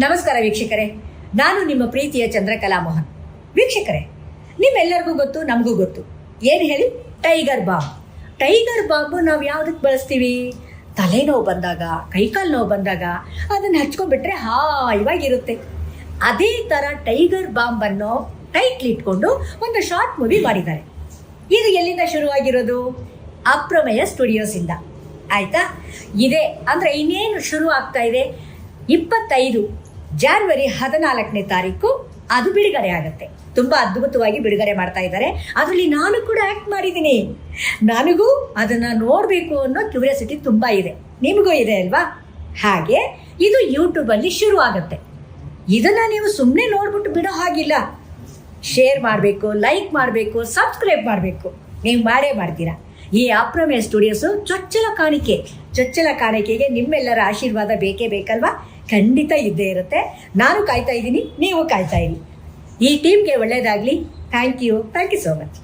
ನಮಸ್ಕಾರ ವೀಕ್ಷಕರೇ, ನಾನು ನಿಮ್ಮ ಪ್ರೀತಿಯ ಚಂದ್ರಕಲಾ ಮೋಹನ್. ವೀಕ್ಷಕರೇ, ನಿಮ್ಮೆಲ್ಲರಿಗೂ ಗೊತ್ತು, ನಮಗೂ ಗೊತ್ತು, ಏನು ಹೇಳಿ, ಟೈಗರ್ ಬಾಂಬ್. ಟೈಗರ್ ಬಾಂಬು ನಾವು ಯಾವುದಕ್ಕೆ ಬಳಸ್ತೀವಿ? ತಲೆನೋವು ಬಂದಾಗ, ಕೈಕಾಲು ನೋವು ಬಂದಾಗ ಅದನ್ನು ಹಚ್ಕೊಂಡ್ಬಿಟ್ರೆ ಹಾಯಿವಾಗಿರುತ್ತೆ. ಅದೇ ಥರ ಟೈಗರ್ ಬಾಂಬ್ ಅನ್ನೋ ಟೈಟ್ಲ್ ಇಟ್ಕೊಂಡು ಒಂದು ಶಾರ್ಟ್ ಮೂವಿ ಮಾಡಿದ್ದಾರೆ. ಇದು ಎಲ್ಲಿಂದ ಶುರುವಾಗಿರೋದು? ಅಪ್ರಮೇಯ ಸ್ಟುಡಿಯೋಸಿಂದ. ಆಯಿತಾ? ಇದೆ ಅಂದರೆ ಇನ್ನೇನು ಶುರು ಆಗ್ತಾ ಇದೆ. 25 ಜಾನ್ವರಿ 14ನೇ ತಾರೀಕು ಅದು ಬಿಡುಗಡೆ ಆಗುತ್ತೆ. ತುಂಬ ಅದ್ಭುತವಾಗಿ ಬಿಡುಗಡೆ ಮಾಡ್ತಾ ಇದ್ದಾರೆ. ಅದರಲ್ಲಿ ನಾನು ಕೂಡ ಆ್ಯಕ್ಟ್ ಮಾಡಿದ್ದೀನಿ. ನನಗೂ ಅದನ್ನು ನೋಡಬೇಕು ಅನ್ನೋ ಕ್ಯೂರಿಯಾಸಿಟಿ ತುಂಬ ಇದೆ. ನಿಮಗೂ ಇದೆ ಅಲ್ವಾ? ಹಾಗೆ ಇದು ಯೂಟ್ಯೂಬಲ್ಲಿ ಶುರು ಆಗುತ್ತೆ. ಇದನ್ನು ನೀವು ಸುಮ್ಮನೆ ನೋಡ್ಬಿಟ್ಟು ಬಿಡೋ ಹಾಗಿಲ್ಲ. ಶೇರ್ ಮಾಡಬೇಕು, ಲೈಕ್ ಮಾಡಬೇಕು, ಸಬ್ಸ್ಕ್ರೈಬ್ ಮಾಡಬೇಕು. ನೀವು ಮಾಡೇ ಮಾಡ್ತೀರಾ. ಈ ಅಪ್ರಮೇಯ ಸ್ಟುಡಿಯೋಸು ಚೊಚ್ಚಲ ಕಾಣಿಕೆಗೆ ನಿಮ್ಮೆಲ್ಲರ ಆಶೀರ್ವಾದ ಬೇಕೇ ಬೇಕಲ್ವಾ? ಖಂಡಿತ ಇದ್ದೇ ಇರುತ್ತೆ. ನಾನು ಕಾಯ್ತಾ ಇದ್ದೀನಿ, ನೀವು ಕಾಯ್ತಾ ಇರಿ. ಈ ಟೀಮ್ಗೆ ಒಳ್ಳೆಯದಾಗಲಿ. Thank you so much.